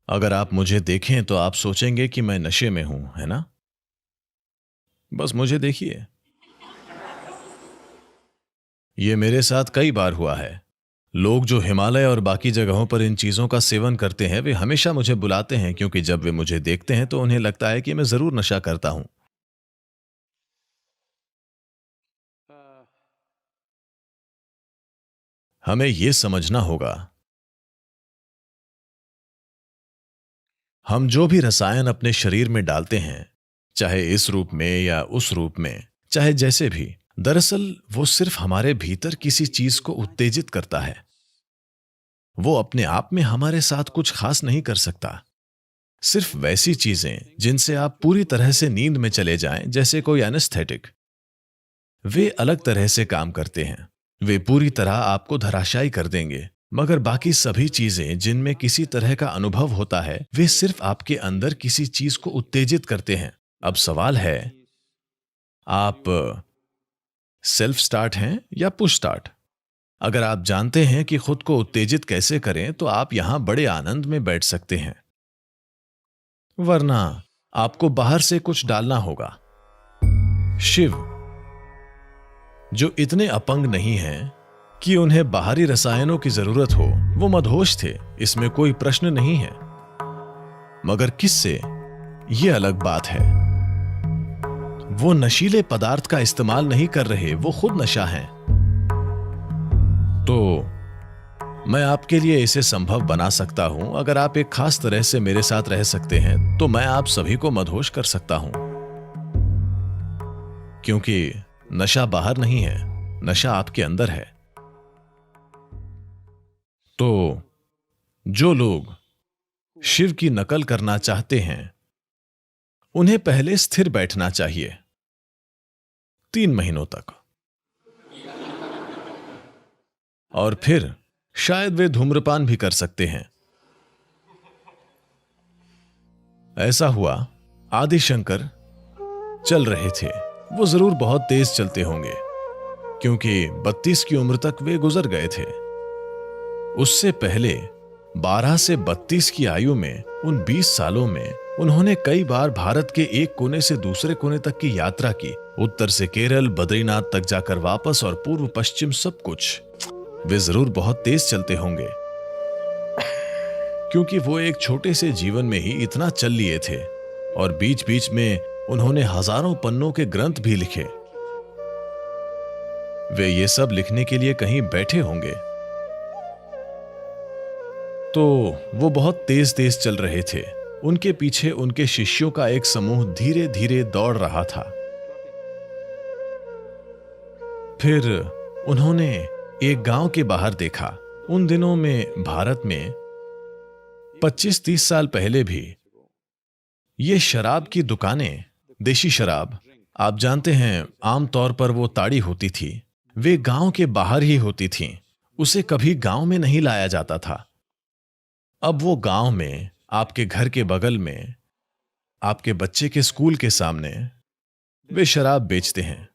अगर आप मुझे देखें तो आप सोचेंगे कि मैं नशे में हूं, है ना? बस मुझे देखिए। ये मेरे साथ कई बार हुआ है। लोग जो हिमालय और बाकी जगहों पर इन चीजों का सेवन करते हैं, वे हमेशा मुझे बुलाते हैं क्योंकि जब वे मुझे देखते हैं तो उन्हें लगता है कि मैं जरूर नशा करता हूं। हमें यह समझना होगा, हम जो भी रसायन अपने शरीर में डालते हैं, चाहे इस रूप में या उस रूप में, चाहे जैसे भी, दरअसल वो सिर्फ हमारे भीतर किसी चीज को उत्तेजित करता है। वो अपने आप में हमारे साथ कुछ खास नहीं कर सकता। सिर्फ वैसी चीजें जिनसे आप पूरी तरह से नींद में चले जाएं, जैसे कोई एनेस्थेटिक, वे अलग तरह से काम करते हैं। वे पूरी तरह आपको धराशायी कर देंगे। मगर बाकी सभी चीजें जिनमें किसी तरह का अनुभव होता है, वे सिर्फ आपके अंदर किसी चीज को उत्तेजित करते हैं। अब सवाल है, आप सेल्फ स्टार्ट हैं या पुश स्टार्ट? अगर आप जानते हैं कि खुद को उत्तेजित कैसे करें, तो आप यहां बड़े आनंद में बैठ सकते हैं। वरना आपको बाहर से कुछ डालना होगा। शिव, जो इतने अपंग नहीं हैं कि उन्हें बाहरी रसायनों की जरूरत हो, वो मदहोश थे, इसमें कोई प्रश्न नहीं है। मगर किससे, ये अलग बात है। वो नशीले पदार्थ का इस्तेमाल नहीं कर रहे, वो खुद नशा हैं। तो मैं आपके लिए इसे संभव बना सकता हूं। अगर आप एक खास तरह से मेरे साथ रह सकते हैं, तो मैं आप सभी को मदहोश कर सकता हूं। क्योंकि नशा बाहर नहीं है, नशा आपके अंदर है। तो जो लोग शिव की नकल करना चाहते हैं, उन्हें पहले स्थिर बैठना चाहिए 3 महीनों तक, और फिर शायद वे धूम्रपान भी कर सकते हैं। ऐसा हुआ, आदि शंकर चल रहे थे। वो जरूर बहुत तेज चलते होंगे, क्योंकि 32 की उम्र तक वे गुजर गए थे। उससे पहले 12 से 32 की आयु में, उन 20 सालों में, उन्होंने कई बार भारत के एक कोने से दूसरे कोने तक की यात्रा की। उत्तर से केरल, बद्रीनाथ तक जाकर वापस, और पूर्व पश्चिम सब कुछ। वे जरूर बहुत तेज चलते होंगे, क्योंकि वो एक छोटे से जीवन में ही इतना चल लिए थे। और बीच बीच में उन्होंने हजारों पन्नों के ग्रंथ भी लिखे। वे ये सब लिखने के लिए कहीं बैठे होंगे। तो वो बहुत तेज तेज चल रहे थे। उनके पीछे उनके शिष्यों का एक समूह धीरे धीरे दौड़ रहा था। फिर उन्होंने एक गांव के बाहर देखा। उन दिनों में भारत में 25-30 साल पहले भी ये शराब की दुकानें, देशी शराब, आप जानते हैं, आमतौर पर वो ताड़ी होती थी, वे गांव के बाहर ही होती थीं। उसे कभी गांव में नहीं लाया जाता था। अब वो गांव में, आपके घर के बगल में, आपके बच्चे के स्कूल के सामने वे शराब बेचते हैं।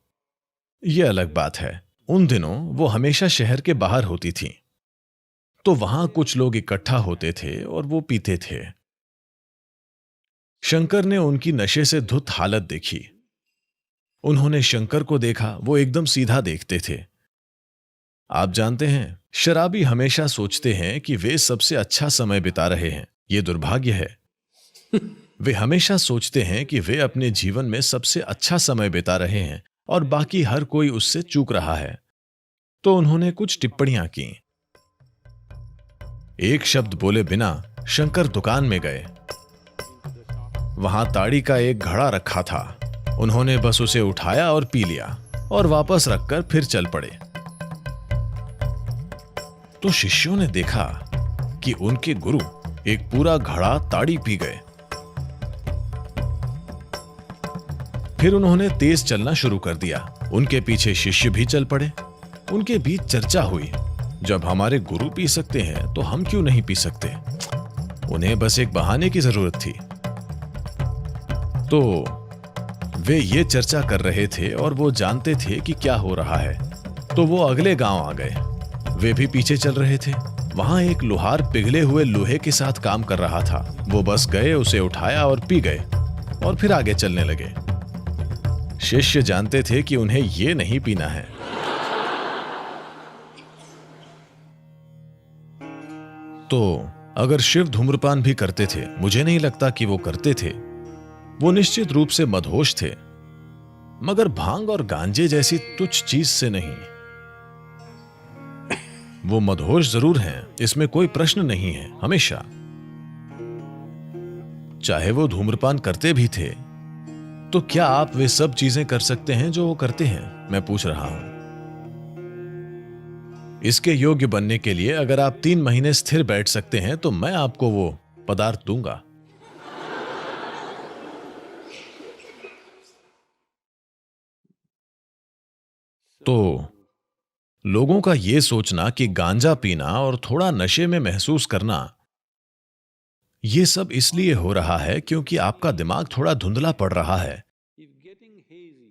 ये अलग बात है। उन दिनों वो हमेशा शहर के बाहर होती थी। तो वहां कुछ लोग इकट्ठा होते थे और वो पीते थे। शंकर ने उनकी नशे से धुत हालत देखी। उन्होंने शंकर को देखा, वो एकदम सीधा देखते थे। आप जानते हैं, शराबी हमेशा सोचते हैं कि वे सबसे अच्छा समय बिता रहे हैं। ये दुर्भाग्य है। वे हमेशा सोचते हैं कि वे अपने जीवन में सबसे अच्छा समय बिता रहे हैं और बाकी हर कोई उससे चूक रहा है। तो उन्होंने कुछ टिप्पणियां की। एक शब्द बोले बिना शंकर दुकान में गए। वहां ताड़ी का एक घड़ा रखा था। उन्होंने बस उसे उठाया और पी लिया और वापस रखकर फिर चल पड़े। तो शिष्यों ने देखा कि उनके गुरु एक पूरा घड़ा ताड़ी पी गए। फिर उन्होंने तेज चलना शुरू कर दिया। उनके पीछे शिष्य भी चल पड़े। उनके बीच चर्चा हुई, जब हमारे गुरु पी सकते हैं तो हम क्यों नहीं पी सकते? उन्हें बस एक बहाने की जरूरत थी। तो वे ये चर्चा कर रहे थे और वो जानते थे कि क्या हो रहा है। तो वो अगले गांव आ गए। वे भी पीछे चल रहे थे। वहां एक लोहार पिघले हुए लोहे के साथ काम कर रहा था। वो बस गए, उसे उठाया और पी गए और फिर आगे चलने लगे। शिष्य जानते थे कि उन्हें ये नहीं पीना है। तो अगर शिव धूम्रपान भी करते थे, मुझे नहीं लगता कि वो करते थे। वो निश्चित रूप से मदहोश थे, मगर भांग और गांजे जैसी तुच्छ चीज से नहीं। वो मदहोश जरूर हैं, इसमें कोई प्रश्न नहीं है, हमेशा। चाहे वो धूम्रपान करते भी थे, तो क्या आप वे सब चीजें कर सकते हैं जो वो करते हैं? मैं पूछ रहा हूं। इसके योग्य बनने के लिए अगर आप 3 महीने स्थिर बैठ सकते हैं तो मैं आपको वो पदार्थ दूंगा। तो लोगों का यह सोचना कि गांजा पीना और थोड़ा नशे में महसूस करना, यह सब इसलिए हो रहा है क्योंकि आपका दिमाग थोड़ा धुंधला पड़ रहा है।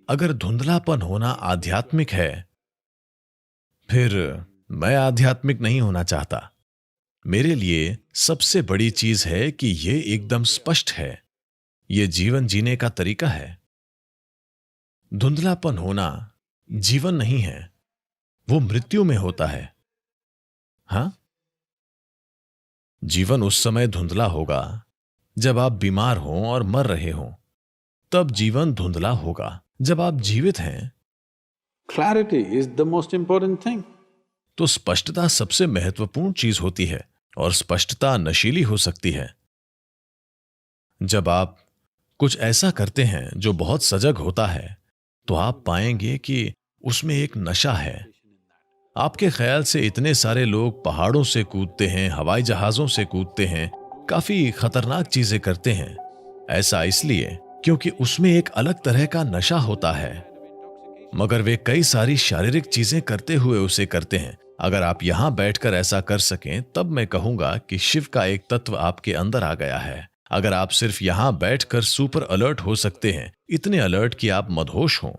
अगर धुंधलापन होना आध्यात्मिक है, फिर मैं आध्यात्मिक नहीं होना चाहता। मेरे लिए सबसे बड़ी चीज है कि यह एकदम स्पष्ट है। यह जीवन जीने का तरीका है। धुंधलापन होना जीवन नहीं है, वो मृत्यु में होता है। हां, जीवन उस समय धुंधला होगा जब आप बीमार हों और मर रहे हों। तब जीवन धुंधला होगा। जब आप जीवित हैं, Clarity is the most important thing. तो स्पष्टता सबसे महत्वपूर्ण चीज होती है, और स्पष्टता नशीली हो सकती है। जब आप कुछ ऐसा करते हैं जो बहुत सजग होता है, तो आप पाएंगे कि उसमें एक नशा है। आपके ख्याल से इतने सारे लोग पहाड़ों से कूदते हैं, हवाई जहाजों से कूदते हैं, काफी खतरनाक चीजें करते हैं। ऐसा इसलिए क्योंकि उसमें एक अलग तरह का नशा होता है, मगर वे कई सारी शारीरिक चीजें करते हुए उसे करते हैं। अगर आप यहां बैठकर ऐसा कर सकें, तब मैं कहूंगा कि शिव का एक तत्व आपके अंदर आ गया है। अगर आप सिर्फ यहां बैठकर सुपर अलर्ट हो सकते हैं, इतने अलर्ट कि आप मदहोश हों,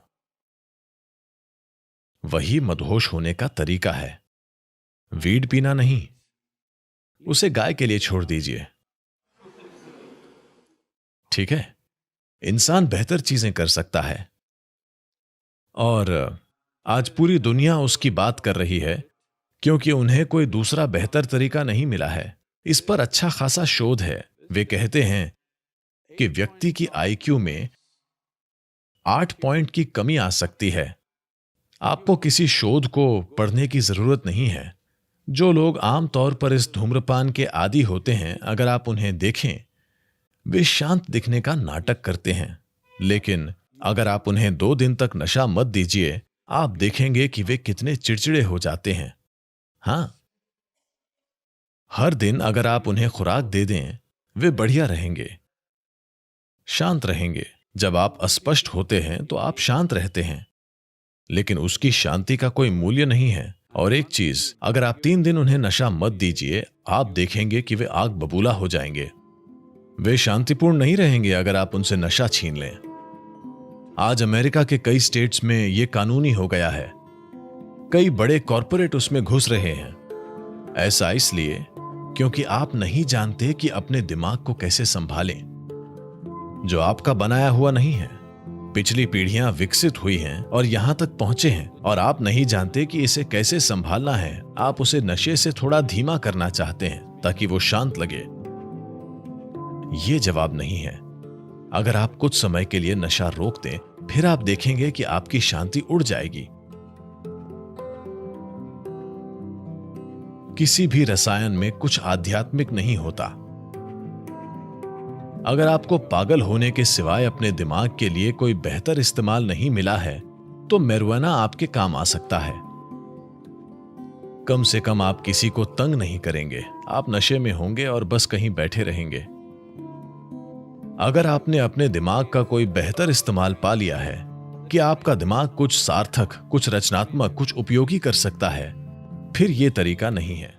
वही मदहोश होने का तरीका है। वीड पीना नहीं, उसे गाय के लिए छोड़ दीजिए। ठीक है, इंसान बेहतर चीजें कर सकता है, और आज पूरी दुनिया उसकी बात कर रही है क्योंकि उन्हें कोई दूसरा बेहतर तरीका नहीं मिला है। इस पर अच्छा खासा शोध है। वे कहते हैं कि व्यक्ति की आईक्यू में 8 पॉइंट की कमी आ सकती है। आपको किसी शोध को पढ़ने की जरूरत नहीं है। जो लोग आमतौर पर इस धूम्रपान के आदी होते हैं, अगर आप उन्हें देखें, वे शांत दिखने का नाटक करते हैं। लेकिन अगर आप उन्हें 2 दिन तक नशा मत दीजिए, आप देखेंगे कि वे कितने चिड़चिड़े हो जाते हैं। हां, हर दिन अगर आप उन्हें खुराक दे दें, वे बढ़िया रहेंगे, शांत रहेंगे। जब आप अस्पष्ट होते हैं तो आप शांत रहते हैं, लेकिन उसकी शांति का कोई मूल्य नहीं है। और एक चीज, अगर आप 3 दिन उन्हें नशा मत दीजिए, आप देखेंगे कि वे आग बबूला हो जाएंगे। वे शांतिपूर्ण नहीं रहेंगे अगर आप उनसे नशा छीन लें। आज अमेरिका के कई स्टेट्स में यह कानूनी हो गया है। कई बड़े कॉरपोरेट उसमें घुस रहे हैं। ऐसा इसलिए क्योंकि आप नहीं जानते कि अपने दिमाग को कैसे संभालें, जो आपका बनाया हुआ नहीं है। पिछली पीढ़ियां विकसित हुई हैं और यहां तक पहुंचे हैं, और आप नहीं जानते कि इसे कैसे संभालना है। आप उसे नशे से थोड़ा धीमा करना चाहते हैं ताकि वो शांत लगे। ये जवाब नहीं है। अगर आप कुछ समय के लिए नशा रोक दें, फिर आप देखेंगे कि आपकी शांति उड़ जाएगी। किसी भी रसायन में कुछ आध्यात्मिक नहीं होता। अगर आपको पागल होने के सिवाय अपने दिमाग के लिए कोई बेहतर इस्तेमाल नहीं मिला है, तो मैरिजुआना आपके काम आ सकता है। कम से कम आप किसी को तंग नहीं करेंगे। आप नशे में होंगे और बस कहीं बैठे रहेंगे। अगर आपने अपने दिमाग का कोई बेहतर इस्तेमाल पा लिया है कि आपका दिमाग कुछ सार्थक, कुछ रचनात्मक, कुछ उपयोगी कर सकता है, फिर यह तरीका नहीं है।